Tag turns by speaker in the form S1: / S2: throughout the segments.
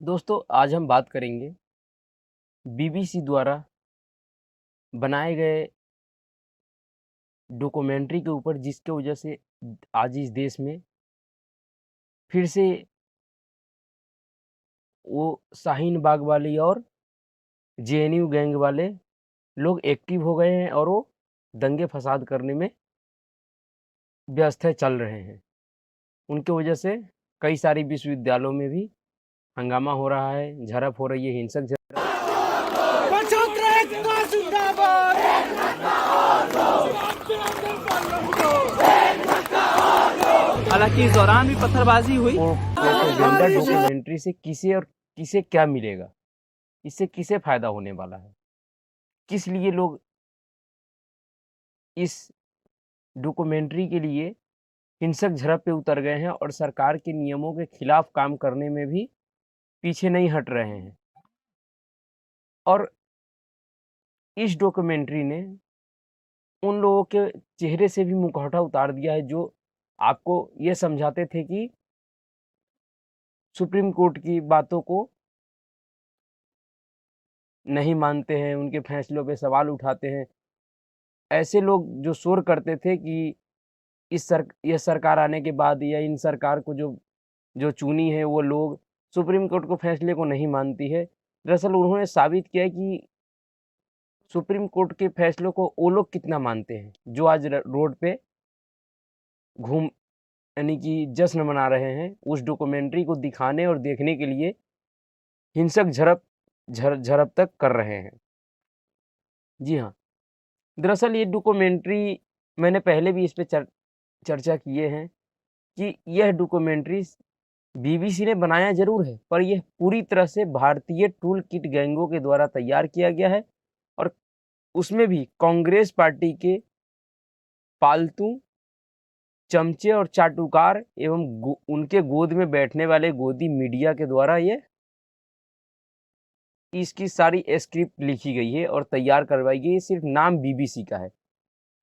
S1: दोस्तों आज हम बात करेंगे बीबीसी द्वारा बनाए गए डॉक्यूमेंट्री के ऊपर जिसके वजह से आज इस देश में फिर से वो शाहीन बाग वाली और जेएनयू गैंग वाले लोग एक्टिव हो गए हैं और वो दंगे फसाद करने में व्यस्त है चल रहे हैं। उनके वजह से कई सारे विश्वविद्यालयों में भी हंगामा हो रहा है, झड़प हो रही है, हिंसक झड़प।
S2: हालांकि इस दौरान भी पत्थरबाजी हुई।
S1: प्रोपेगेंडा डॉक्यूमेंट्री से किसे क्या मिलेगा, इससे किसे फायदा होने वाला है, किस लिए लोग इस डॉक्यूमेंट्री के लिए हिंसक झड़प पे उतर गए हैं और सरकार के नियमों के खिलाफ काम करने में भी पीछे नहीं हट रहे हैं। और इस डॉक्यूमेंट्री ने उन लोगों के चेहरे से भी मुखौटा उतार दिया है जो आपको ये समझाते थे कि सुप्रीम कोर्ट की बातों को नहीं मानते हैं, उनके फैसलों पे सवाल उठाते हैं। ऐसे लोग जो शोर करते थे कि ये सरकार आने के बाद या इन सरकार को जो जो चुनी है वो लोग सुप्रीम कोर्ट को फैसले को नहीं मानती है। दरअसल उन्होंने साबित किया कि सुप्रीम कोर्ट के फैसलों को वो लोग कितना मानते हैं जो आज रोड पे घूम यानी कि जश्न मना रहे हैं, उस डॉक्यूमेंट्री को दिखाने और देखने के लिए हिंसक झड़प तक कर रहे हैं। जी हाँ, दरअसल ये डॉक्यूमेंट्री मैंने पहले भी इस पे चर्चा किए हैं कि यह डॉक्यूमेंट्री बीबीसी ने बनाया ज़रूर है, पर यह पूरी तरह से भारतीय टूल किट गैंगों के द्वारा तैयार किया गया है और उसमें भी कांग्रेस पार्टी के पालतू चमचे और चाटुकार एवं उनके गोद में बैठने वाले गोदी मीडिया के द्वारा ये इसकी सारी स्क्रिप्ट लिखी गई है और तैयार करवाई गई है। सिर्फ नाम बीबीसी का है।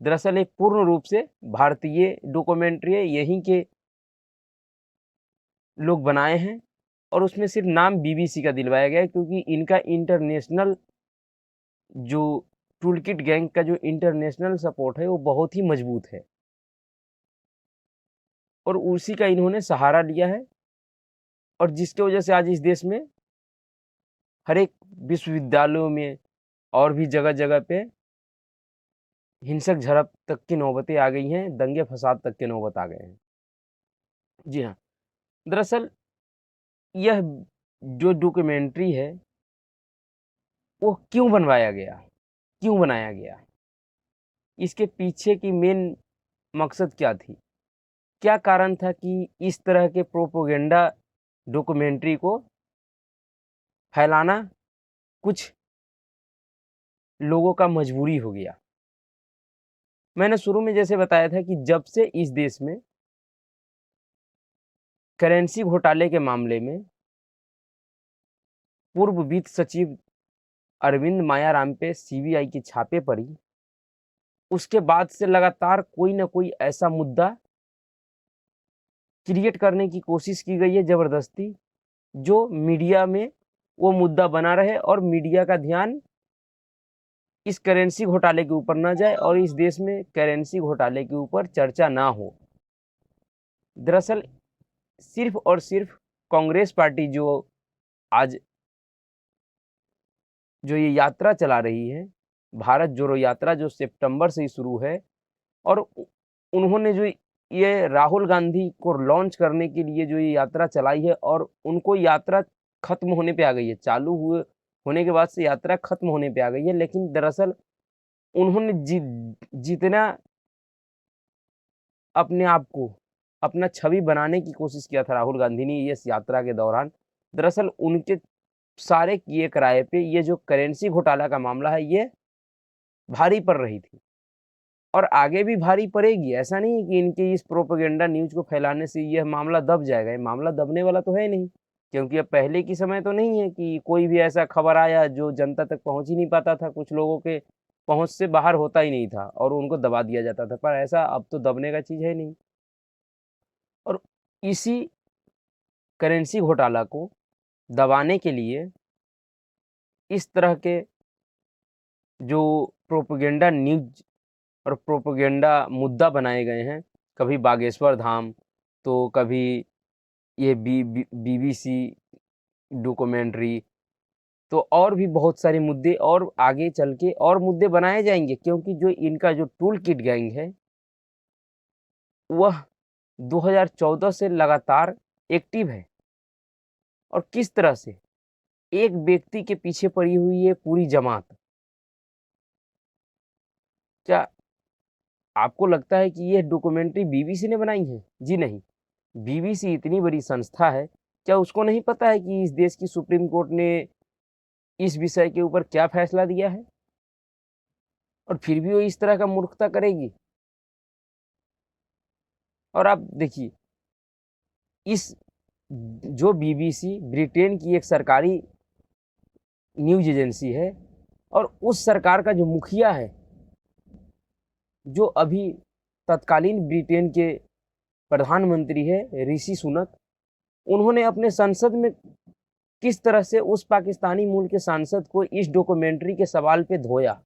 S1: दरअसल ये पूर्ण रूप से भारतीय डॉक्यूमेंट्री है, यहीं के लोग बनाए हैं और उसमें सिर्फ नाम बीबीसी का दिलवाया गया है क्योंकि इनका इंटरनेशनल जो टूलकिट गैंग का जो इंटरनेशनल सपोर्ट है वो बहुत ही मजबूत है और उसी का इन्होंने सहारा लिया है और जिसकी वजह से आज इस देश में हर एक विश्वविद्यालयों में और भी जगह-जगह पे हिंसक झड़प तक की नौबतें आ गई हैं, दंगे फसाद तक के नौबत आ गए हैं। जी हाँ, दरअसल यह जो डॉक्यूमेंट्री है, वो क्यों बनवाया गया? क्यों बनाया गया? इसके पीछे की मेन मकसद क्या थी? क्या कारण था कि इस तरह के प्रोपेगेंडा डॉक्यूमेंट्री को फैलाना कुछ लोगों का मजबूरी हो गया? मैंने शुरू में जैसे बताया था कि जब से इस देश में करेंसी घोटाले के मामले में पूर्व वित्त सचिव अरविंद मायाराम पे सीबीआई की छापे पड़ी, उसके बाद से लगातार कोई ना कोई ऐसा मुद्दा क्रिएट करने की कोशिश की गई है ज़बरदस्ती, जो मीडिया में वो मुद्दा बना रहे और मीडिया का ध्यान इस करेंसी घोटाले के ऊपर ना जाए और इस देश में करेंसी घोटाले के ऊपर चर्चा ना हो। दरअसल सिर्फ और सिर्फ कांग्रेस पार्टी जो आज जो ये यात्रा चला रही है, भारत जोड़ो यात्रा जो सितंबर से ही शुरू है और उन्होंने जो ये राहुल गांधी को लॉन्च करने के लिए जो ये यात्रा चलाई है और उनको यात्रा खत्म होने पे आ गई है। चालू हुए होने के बाद से यात्रा खत्म होने पे आ गई है, लेकिन दरअसल उन्होंने जितना अपने आप को, अपना छवि बनाने की कोशिश किया था राहुल गांधी ने इस यात्रा के दौरान, दरअसल उनके सारे किए कराए पे ये जो करेंसी घोटाला का मामला है, ये भारी पड़ रही थी और आगे भी भारी पड़ेगी। ऐसा नहीं है कि इनके इस प्रोपेगेंडा न्यूज़ को फैलाने से यह मामला दब जाएगा, ये मामला दबने वाला तो है नहीं। क्योंकि अब पहले की समय तो नहीं है कि कोई भी ऐसा खबर आया जो जनता तक पहुँच ही नहीं पाता था, कुछ लोगों के पहुँच से बाहर होता ही नहीं था और उनको दबा दिया जाता था। पर ऐसा अब तो दबने का चीज़ है नहीं। और इसी करेंसी घोटाला को दबाने के लिए इस तरह के जो प्रोपेगेंडा न्यूज़ और प्रोपेगेंडा मुद्दा बनाए गए हैं, कभी बागेश्वर धाम, तो कभी ये बीबीसी डॉक्यूमेंट्री, तो और भी बहुत सारे मुद्दे और आगे चल के और मुद्दे बनाए जाएँगे, क्योंकि जो इनका जो टूल किट गैंग है, वह 2014 से लगातार एक्टिव है। और किस तरह से एक व्यक्ति के पीछे पड़ी हुई है पूरी जमात। क्या आपको लगता है कि यह डॉक्यूमेंट्री बीबीसी ने बनाई है? जी नहीं। बीबीसी इतनी बड़ी संस्था है, क्या उसको नहीं पता है कि इस देश की सुप्रीम कोर्ट ने इस विषय के ऊपर क्या फैसला दिया है? और फिर भी वो इस तरह का मूर्खता करेगी। और आप देखिए, इस जो बीबीसी ब्रिटेन की एक सरकारी न्यूज़ एजेंसी है, और उस सरकार का जो मुखिया है, जो अभी तत्कालीन ब्रिटेन के प्रधानमंत्री है ऋषि सुनक, उन्होंने अपने संसद में किस तरह से उस पाकिस्तानी मूल के सांसद को इस डॉक्यूमेंट्री के सवाल पे धोया,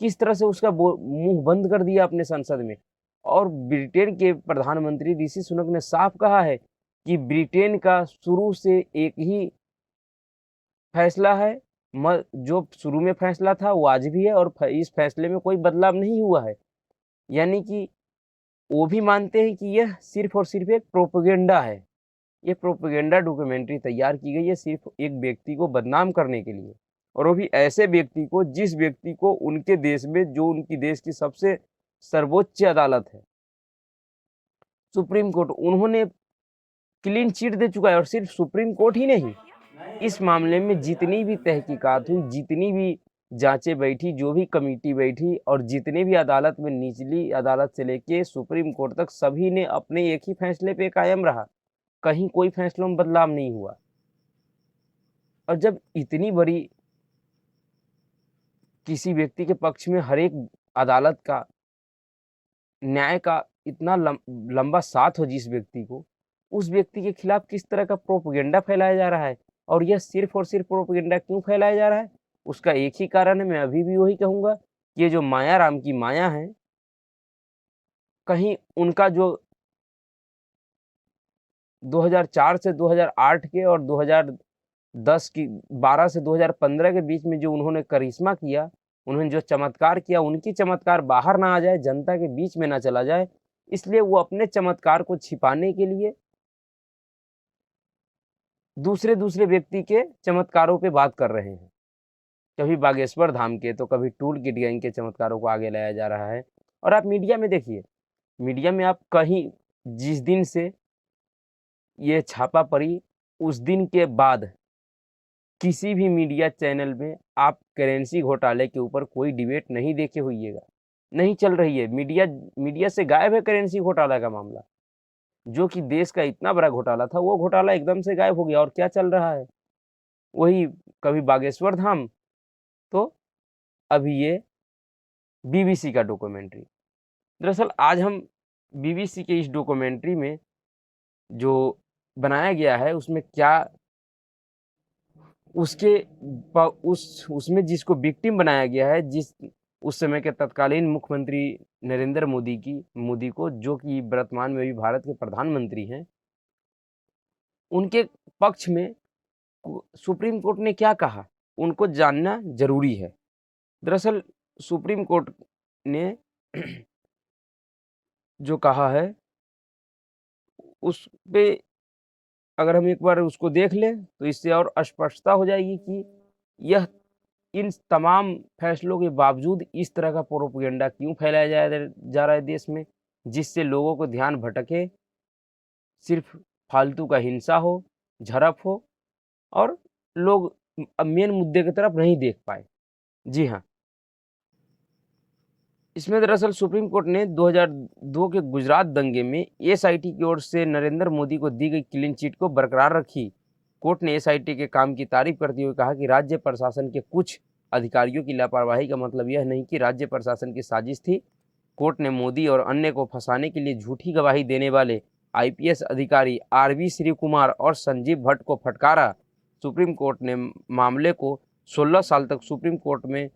S1: किस तरह से उसका मुंह बंद कर दिया अपने संसद में। और ब्रिटेन के प्रधानमंत्री ऋषि सुनक ने साफ कहा है कि ब्रिटेन का शुरू से एक ही फैसला है, जो शुरू में फैसला था वो आज भी है, और इस फैसले में कोई बदलाव नहीं हुआ है। यानी कि वो भी मानते हैं कि यह सिर्फ और सिर्फ एक प्रोपेगेंडा है। ये प्रोपेगेंडा डॉक्यूमेंट्री तैयार की गई है सिर्फ एक व्यक्ति को बदनाम करने के लिए, और वो भी ऐसे व्यक्ति को, जिस व्यक्ति को उनके देश में, जो उनकी देश की सबसे सर्वोच्च अदालत है सुप्रीम कोर्ट, उन्होंने क्लीन चिट दे चुका है। और सिर्फ सुप्रीम कोर्ट ही नहीं, इस मामले में जितनी भी तहकीकात हुई, जितनी भी जांचें बैठी, जो भी कमेटी बैठी, और जितने भी अदालत में, निचली अदालत से लेके सुप्रीम कोर्ट तक, सभी ने अपने एक ही फैसले पे कायम रहा। कहीं कोई फैसलों में बदलाव नहीं हुआ। और जब इतनी बड़ी किसी व्यक्ति के पक्ष में हर एक अदालत का, न्याय का इतना लंबा साथ हो जिस व्यक्ति को, उस व्यक्ति के खिलाफ किस तरह का प्रोपेगेंडा फैलाया जा रहा है। और यह सिर्फ और सिर्फ प्रोपेगेंडा क्यों फैलाया जा रहा है? उसका एक ही कारण है, मैं अभी भी वही कहूँगा, ये जो माया राम की माया है, कहीं उनका जो 2004 से 2008 के और 2010 की 12 से 2015 के बीच में जो उन्होंने करिश्मा किया, उन्होंने जो चमत्कार किया, उनकी चमत्कार बाहर ना आ जाए, जनता के बीच में ना चला जाए, इसलिए वो अपने चमत्कार को छिपाने के लिए दूसरे दूसरे व्यक्ति के चमत्कारों पे बात कर रहे हैं। कभी बागेश्वर धाम के, तो कभी टूल किट गैंग के चमत्कारों को आगे लाया जा रहा है। और आप मीडिया में देखिए, मीडिया में आप कहीं, जिस दिन से ये छापा पड़ी, उस दिन के बाद किसी भी मीडिया चैनल में आप करेंसी घोटाले के ऊपर कोई डिबेट नहीं देखे होइएगा, नहीं चल रही है। मीडिया से गायब है करेंसी घोटाला का मामला, जो कि देश का इतना बड़ा घोटाला था, वो घोटाला एकदम से गायब हो गया। और क्या चल रहा है? वही कभी बागेश्वर धाम, तो अभी ये बीबीसी का डॉक्यूमेंट्री। दरअसल आज हम बीबीसी के इस डॉक्यूमेंट्री में जो बनाया गया है, उसमें क्या, उसमें जिसको विक्टिम बनाया गया है, जिस उस समय के तत्कालीन मुख्यमंत्री नरेंद्र मोदी को, जो कि वर्तमान में भी भारत के प्रधानमंत्री हैं, उनके पक्ष में सुप्रीम कोर्ट ने क्या कहा, उनको जानना जरूरी है। दरअसल सुप्रीम कोर्ट ने जो कहा है, उस पे अगर हम एक बार उसको देख लें, तो इससे और स्पष्टता हो जाएगी कि यह इन तमाम फैसलों के बावजूद इस तरह का प्रोपेगेंडा क्यों फैलाया जा रहा है देश में, जिससे लोगों को ध्यान भटके, सिर्फ फालतू का हिंसा हो, झड़प हो, और लोग मेन मुद्दे की तरफ नहीं देख पाए। जी हाँ, इसमें दरअसल सुप्रीम कोर्ट ने 2002 के गुजरात दंगे में एसआईटी की ओर से नरेंद्र मोदी को दी गई क्लीन चिट को बरकरार रखी। कोर्ट ने एसआईटी के काम की तारीफ करते हुए कहा कि राज्य प्रशासन के कुछ अधिकारियों की लापरवाही का मतलब यह नहीं कि राज्य प्रशासन की साजिश थी। कोर्ट ने मोदी और अन्य को फंसाने के लिए झूठी गवाही देने वाले आईपीएस अधिकारी आरवी श्री कुमार और संजीव भट्ट को फटकारा। सुप्रीम कोर्ट ने मामले को 16 साल तक सुप्रीम कोर्ट में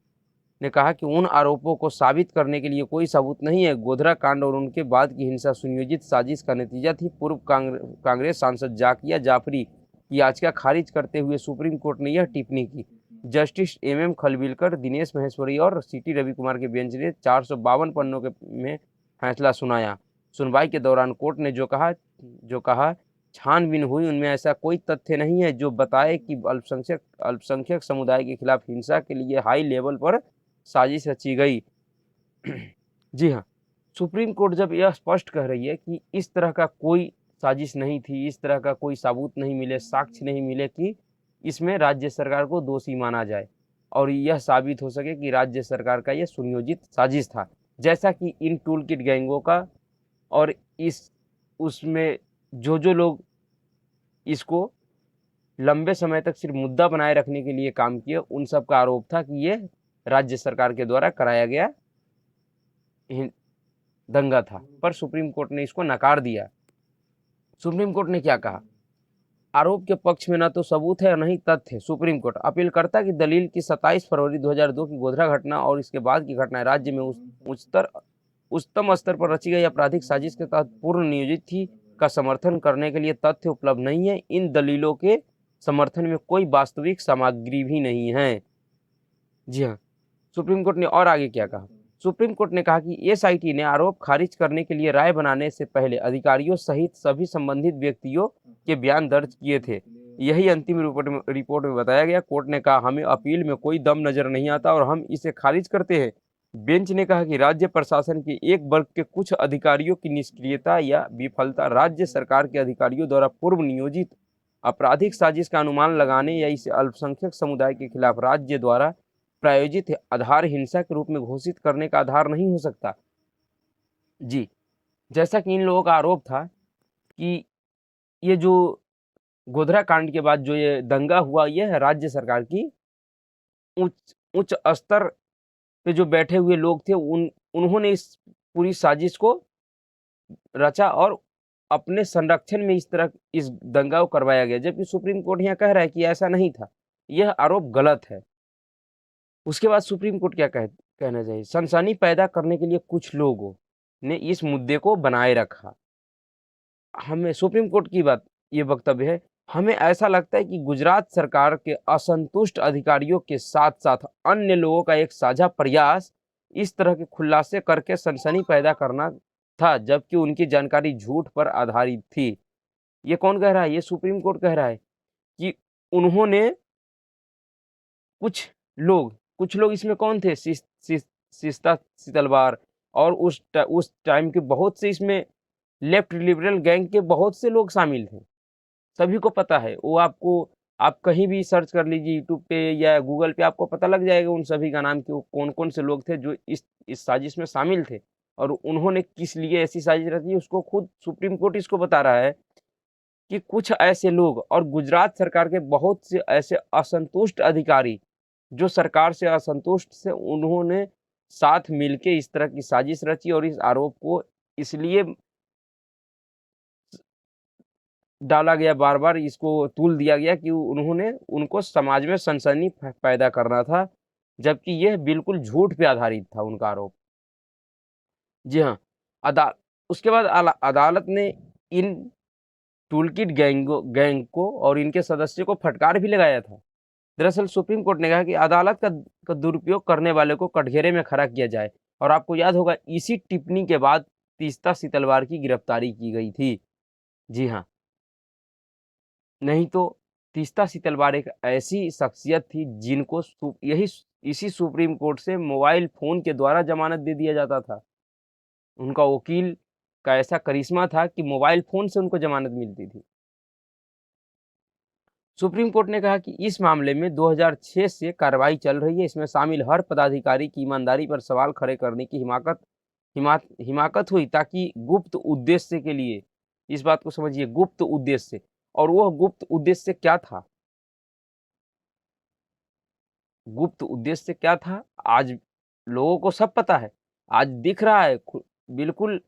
S1: ने कहा कि उन आरोपों को साबित करने के लिए कोई सबूत नहीं है। गोधरा कांड और उनके बाद की हिंसा सुनियोजित साजिश का नतीजा थी। पूर्व कांग्रेस सांसद जाकिया जाफरी की याचिका खारिज करते हुए सुप्रीम कोर्ट ने यह टिप्पणी की। जस्टिस एम खलविलकर, दिनेश महेश्वरी और सीटी रविकुमार के बेंच ने 452 पन्नों में फैसला सुनाया। सुनवाई के दौरान कोर्ट ने जो कहा छानबीन हुई उनमें ऐसा कोई तथ्य नहीं है जो बताए कि अल्पसंख्यक समुदाय के खिलाफ हिंसा के लिए हाई लेवल पर साजिश रची गई। जी हाँ, सुप्रीम कोर्ट जब यह स्पष्ट कह रही है कि इस तरह का कोई साजिश नहीं थी, इस तरह का कोई सबूत नहीं मिले, साक्ष्य नहीं मिले कि इसमें राज्य सरकार को दोषी माना जाए और यह साबित हो सके कि राज्य सरकार का यह सुनियोजित साजिश था, जैसा कि इन टूल किट गैंगों का और उसमें जो लोग इसको लंबे समय तक सिर्फ मुद्दा बनाए रखने के लिए काम किए, उन सब का आरोप था कि ये राज्य सरकार के द्वारा कराया गया दंगा था। पर सुप्रीम कोर्ट ने इसको नकार दिया। सुप्रीम कोर्ट ने क्या कहा? आरोप के पक्ष में न तो सबूत है और न ही तथ्य। सुप्रीम कोर्ट अपीलकर्ता की दलील की 27 फरवरी 2002 की गोधरा घटना और इसके बाद की घटनाएं राज्य में उच्चतम स्तर पर रची गई आपराधिक साजिश के तहत पूर्ण नियोजित थी का समर्थन करने के लिए तथ्य उपलब्ध नहीं है। इन दलीलों के समर्थन में कोई वास्तविक सामग्री भी नहीं है। जी हाँ, सुप्रीम कोर्ट ने और आगे क्या कहा? सुप्रीम कोर्ट ने कहा कि एसआईटी ने आरोप खारिज करने के लिए राय बनाने से पहले अधिकारियों सहित सभी संबंधित व्यक्तियों के बयान दर्ज किए थे। यही अंतिम रिपोर्ट में बताया गया। कोर्ट ने कहा हमें अपील में कोई दम नजर नहीं आता और हम इसे खारिज करते हैं। बेंच ने कहा कि राज्य प्रशासन के एक वर्ग के कुछ अधिकारियों की निष्क्रियता या विफलता राज्य सरकार के अधिकारियों द्वारा पूर्व नियोजित आपराधिक साजिश का अनुमान लगाने या इसे अल्पसंख्यक समुदाय के खिलाफ राज्य द्वारा प्रायोजित आधार हिंसा के रूप में घोषित करने का आधार नहीं हो सकता। जी, जैसा कि इन लोगों का आरोप था कि ये जो गोधरा कांड के बाद जो ये दंगा हुआ, यह राज्य सरकार की उच्च स्तर पे जो बैठे हुए लोग थे उन्होंने इस पूरी साजिश को रचा और अपने संरक्षण में इस दंगा को करवाया गया, जबकि सुप्रीम कोर्ट यहाँ कह रहा है कि ऐसा नहीं था। यह आरोप गलत है। उसके बाद सुप्रीम कोर्ट क्या कहना चाहिए? सनसनी पैदा करने के लिए कुछ लोगों ने इस मुद्दे को बनाए रखा। हमें सुप्रीम कोर्ट की बात ये वक्तव्य है, हमें ऐसा लगता है कि गुजरात सरकार के असंतुष्ट अधिकारियों के साथ साथ अन्य लोगों का एक साझा प्रयास इस तरह के खुलासे करके सनसनी पैदा करना था, जबकि उनकी जानकारी झूठ पर आधारित थी। ये कौन कह रहा है? ये सुप्रीम कोर्ट कह रहा है कि उन्होंने कुछ लोग इसमें कौन थे? सिस्ता सीतलवार और उस टाइम के बहुत से इसमें लेफ्ट लिबरल गैंग के बहुत से लोग शामिल थे। सभी को पता है। वो आप कहीं भी सर्च कर लीजिए यूट्यूब पे या गूगल पे, आपको पता लग जाएगा उन सभी का नाम कि वो कौन-कौन से लोग थे जो इस साजिश में शामिल थे और उन्होंने किस लिए ऐसी साजिश रची, उसको खुद सुप्रीम कोर्ट इसको बता रहा है कि कुछ ऐसे लोग और गुजरात सरकार के बहुत से ऐसे असंतुष्ट अधिकारी जो सरकार से असंतुष्ट से, उन्होंने साथ मिलके इस तरह की साजिश रची और इस आरोप को इसलिए डाला गया, बार-बार इसको तूल दिया गया कि उनको समाज में सनसनी पैदा करना था, जबकि यह बिल्कुल झूठ पे आधारित था उनका आरोप। जी हाँ, उसके बाद अदालत ने इन टूलकिट गैंग को और इनके सदस्यों को फटकार भी लगाया था। दरअसल सुप्रीम कोर्ट ने कहा कि अदालत का दुरुपयोग करने वाले को कटघरे में खड़ा किया जाए और आपको याद होगा इसी टिप्पणी के बाद तीस्ता सीतलवार की गिरफ्तारी की गई थी। जी हाँ, नहीं तो तीस्ता सीतलवार एक ऐसी शख्सियत थी जिनको इसी सुप्रीम कोर्ट से मोबाइल फ़ोन के द्वारा ज़मानत दे दिया जाता था। उनका वकील का ऐसा करिश्मा था कि मोबाइल फ़ोन से उनको ज़मानत मिलती थी। सुप्रीम कोर्ट ने कहा कि इस मामले में 2006 से कार्रवाई चल रही है। इसमें शामिल हर पदाधिकारी की ईमानदारी पर सवाल खड़े करने की हिमाकत हुई ताकि गुप्त उद्देश्य के लिए, इस बात को समझिए, गुप्त उद्देश्य। और वह गुप्त उद्देश्य क्या था? गुप्त उद्देश्य क्या था? आज लोगों को सब पता है। आज दिख रहा है बिल्कुल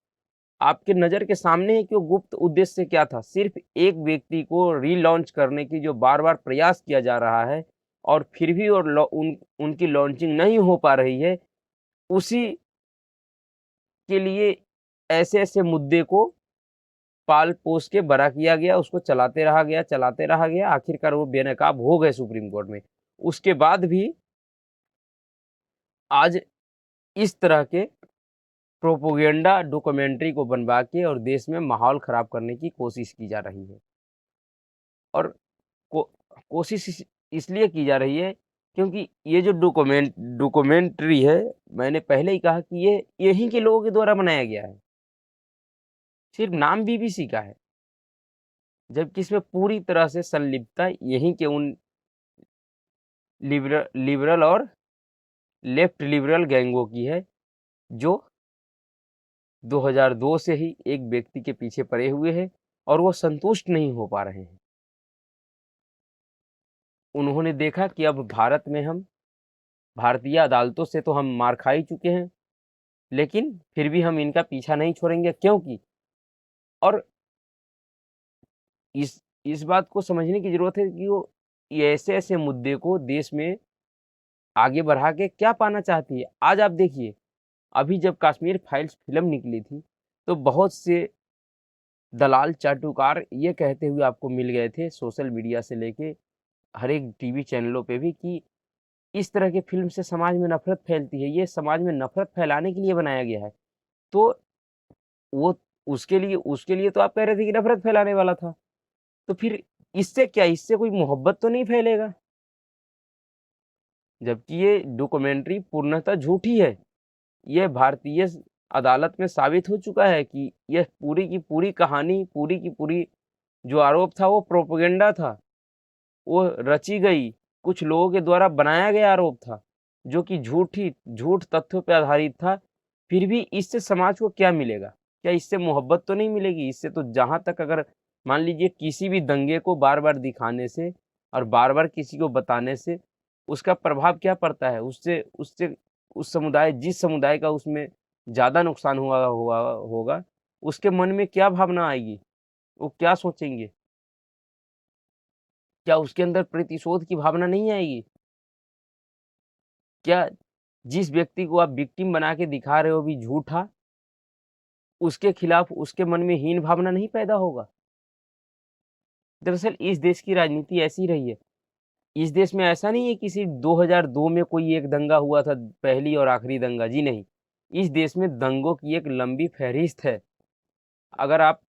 S1: आपके नज़र के सामने है कि वो गुप्त उद्देश्य क्या था। सिर्फ़ एक व्यक्ति को रीलॉन्च करने की जो बार-बार प्रयास किया जा रहा है और फिर भी और लॉ उन उनकी लॉन्चिंग नहीं हो पा रही है, उसी के लिए ऐसे-ऐसे मुद्दे को पाल-पोस के बड़ा किया गया, उसको चलाते रहा गया, आखिरकार वो बेनकाब हो गए सुप्रीम कोर्ट में। उसके बाद भी आज इस तरह के प्रोपेगेंडा डॉक्यूमेंट्री को बनवा के और देश में माहौल खराब करने की कोशिश की जा रही है। और को कोशिश इसलिए की जा रही है क्योंकि ये जो डॉक्यूमेंट्री है, मैंने पहले ही कहा कि ये यहीं के लोगों के द्वारा बनाया गया है। सिर्फ़ नाम बीबीसी का है, जबकि इसमें पूरी तरह से संलिप्तता यहीं के उन लिबरल और लेफ्ट लिबरल गैंगों की है, जो 2002 से ही एक व्यक्ति के पीछे पड़े हुए हैं और वो संतुष्ट नहीं हो पा रहे हैं। उन्होंने देखा कि अब भारत में हम भारतीय अदालतों से तो हम मार खा ही चुके हैं, लेकिन फिर भी हम इनका पीछा नहीं छोड़ेंगे क्योंकि और इस बात को समझने की ज़रूरत है कि वो ये ऐसे-ऐसे मुद्दे को देश में आगे बढ़ा के क्या पाना चाहती है। आज आप देखिए, अभी जब कश्मीर फाइल्स फ़िल्म निकली थी, तो बहुत से दलाल चाटुकार ये कहते हुए आपको मिल गए थे सोशल मीडिया से लेके हर एक टीवी चैनलों पे भी कि इस तरह की फ़िल्म से समाज में नफ़रत फैलती है, ये समाज में नफ़रत फैलाने के लिए बनाया गया है। तो वो उसके लिए तो आप कह रहे थे कि नफ़रत फैलाने वाला था। तो फिर इससे क्या, इससे कोई मोहब्बत तो नहीं फैलेगा? जबकि ये डॉक्यूमेंट्री पूर्णतः झूठी है। ये भारतीय अदालत में साबित हो चुका है कि यह पूरी की पूरी कहानी, पूरी की पूरी जो आरोप था वो प्रोपेगेंडा था। वो रची गई, कुछ लोगों के द्वारा बनाया गया आरोप था, जो कि झूठ तथ्यों पे आधारित था। फिर भी इससे समाज को क्या मिलेगा? क्या इससे मोहब्बत तो नहीं मिलेगी? इससे तो जहाँ तक अगर मान लीजिए किसी भी दंगे को बार-बार दिखाने से और बार-बार किसी को बताने से उसका प्रभाव क्या पड़ता है? उससे उससे उस समुदाय जिस समुदाय का उसमें ज़्यादा नुकसान हुआ हुआ होगा, उसके मन में क्या भावना आएगी? वो क्या सोचेंगे? क्या उसके अंदर प्रतिशोध की भावना नहीं आएगी? क्या जिस व्यक्ति को आप विक्टिम बना के दिखा रहे हो भी झूठा, उसके खिलाफ उसके मन में हीन भावना नहीं पैदा होगा? दरअसल इस देश की राजनीति ऐसी रही है। इस देश में ऐसा नहीं है कि सिर्फ़ 2002 में कोई एक दंगा हुआ था, पहली और आखिरी दंगा, जी नहीं। इस देश में दंगों की एक लंबी फ़हरिस्त है। अगर आप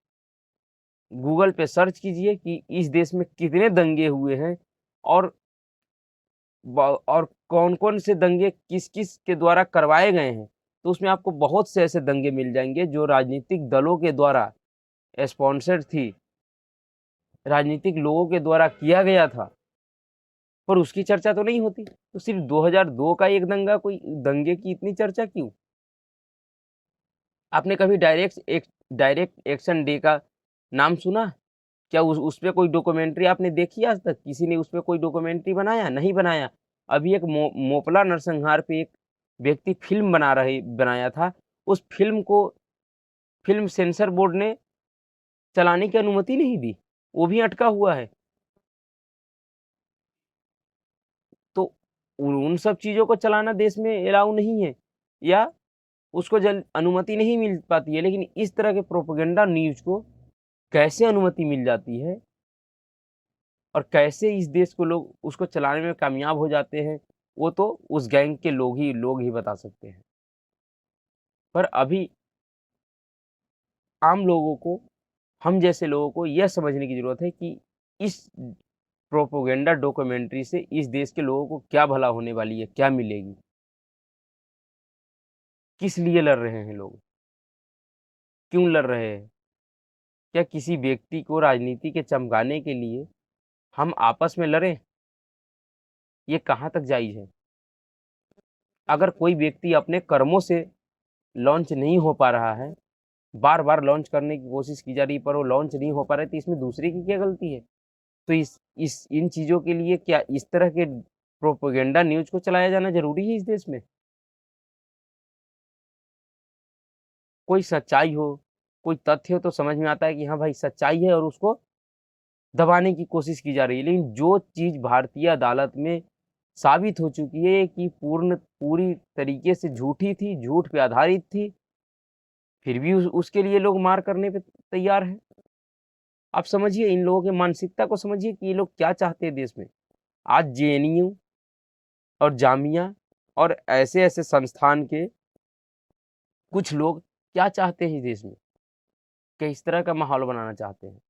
S1: गूगल पे सर्च कीजिए कि इस देश में कितने दंगे हुए हैं और और कौन-कौन से दंगे किस-किस के द्वारा करवाए गए हैं, तो उसमें आपको बहुत से ऐसे दंगे मिल जाएँगे जो राजनीतिक दलों के द्वारा स्पॉन्सर्ड थी, राजनीतिक लोगों के द्वारा किया गया था, पर उसकी चर्चा तो नहीं होती। तो सिर्फ़ 2002 का एक दंगा कोई दंगे की इतनी चर्चा क्यों? आपने कभी डायरेक्ट एक्शन डे का नाम सुना? क्या उस पे कोई डॉक्यूमेंट्री आपने देखी आज तक? किसी ने उस पे कोई डॉक्यूमेंट्री बनाया? नहीं बनाया। अभी एक मोपला नरसंहार पे एक व्यक्ति फ़िल्म बनाया था। उस फ़िल्म सेंसर बोर्ड ने चलाने की अनुमति नहीं दी। वो भी अटका हुआ है। तो उन सब चीज़ों को चलाना देश में एलाउ नहीं है या उसको जल अनुमति नहीं मिल पाती है। लेकिन इस तरह के प्रोपेगेंडा न्यूज़ को कैसे अनुमति मिल जाती है और कैसे इस देश को लोग उसको चलाने में कामयाब हो जाते हैं, वो तो उस गैंग के लोग ही बता सकते हैं। पर अभी आम लोगों को, हम जैसे लोगों को यह समझने की ज़रूरत है कि इस प्रोपेगेंडा डॉक्यूमेंट्री से इस देश के लोगों को क्या भला होने वाली है, क्या मिलेगी? किस लिए लड़ रहे हैं लोग? क्यों लड़ रहे हैं? क्या किसी व्यक्ति को राजनीति के चमकाने के लिए हम आपस में लड़ें? ये कहाँ तक जायज़ है? अगर कोई व्यक्ति अपने कर्मों से लॉन्च नहीं हो पा रहा है, बार-बार लॉन्च करने की कोशिश की जा रही है पर वो लॉन्च नहीं हो पा रहा है, तो इसमें दूसरे की क्या गलती है? तो इस इन चीज़ों के लिए क्या इस तरह के प्रोपेगेंडा न्यूज़ को चलाया जाना ज़रूरी है इस देश में? कोई सच्चाई हो, कोई तथ्य हो तो समझ में आता है कि हाँ भाई सच्चाई है और उसको दबाने की कोशिश की जा रही है। लेकिन जो चीज़ भारतीय अदालत में साबित हो चुकी है कि पूरी तरीके से झूठी थी, झूठ पे आधारित थी, फिर भी उसके लिए लोग मार करने पे तैयार हैं। आप समझिए इन लोगों की मानसिकता को समझिए कि ये लोग क्या चाहते हैं देश में। आज जेएनयू और जामिया और ऐसे-ऐसे संस्थान के कुछ लोग क्या चाहते हैं इस देश में? क्या इस तरह का माहौल बनाना चाहते हैं?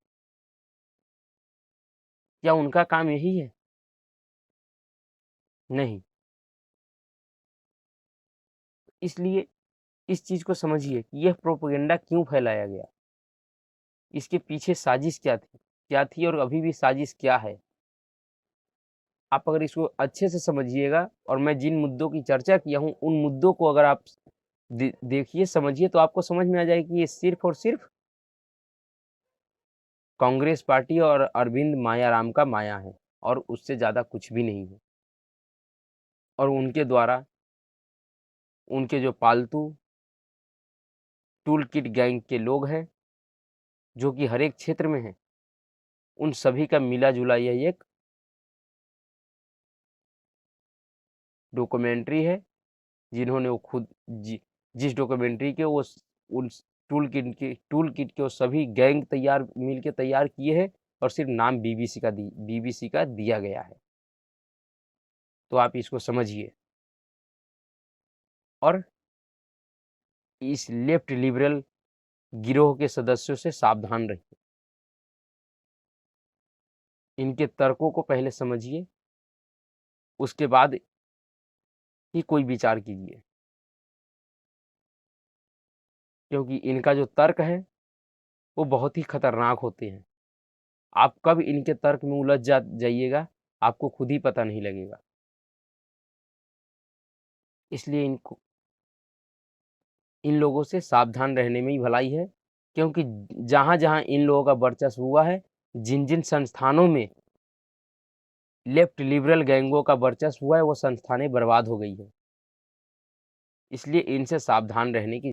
S1: क्या उनका काम यही है? नहीं। इसलिए इस चीज़ को समझिए कि यह प्रोपेगेंडा क्यों फैलाया गया? इसके पीछे साजिश क्या थी? क्या थी और अभी भी साजिश क्या है? आप अगर इसको अच्छे से समझिएगा और मैं जिन मुद्दों की चर्चा किया हूँ, उन मुद्दों को अगर आप देखिए, समझिए तो आपको समझ में आ जाएगा कि ये सिर्फ़ और सिर्फ़ कांग्रेस पार्टी और अरविंद मायाराम का माया है और उससे ज़्यादा कुछ भी नहीं है। और उनके द्वारा उनके जो पालतू टूल किट गैंग के लोग हैं, जो कि हर एक क्षेत्र में हैं, उन सभी का मिला-जुला यह एक डॉक्यूमेंट्री है, जिन्होंने वो खुद जिस डॉक्यूमेंट्री के वो उन टूल किट के वो सभी गैंग मिलके तैयार किए हैं और सिर्फ नाम बीबीसी का दिया गया है। तो आप इसको समझिए और इस लेफ्ट लिबरल गिरोह के सदस्यों से सावधान रहिए। इनके तर्कों को पहले समझिए, उसके बाद ही कोई विचार कीजिए। क्योंकि इनका जो तर्क है, वो बहुत ही खतरनाक होते हैं। आप कब इनके तर्क में उलझ जाइएगा, आपको खुद ही पता नहीं लगेगा। इसलिए इन लोगों से सावधान रहने में ही भलाई है, क्योंकि जहाँ-जहाँ इन लोगों का वर्चस्व हुआ है, जिन-जिन संस्थानों में लेफ्ट लिबरल गैंगों का वर्चस्व हुआ है, वो संस्थानें बर्बाद हो गई हैं। इसलिए इनसे सावधान रहने की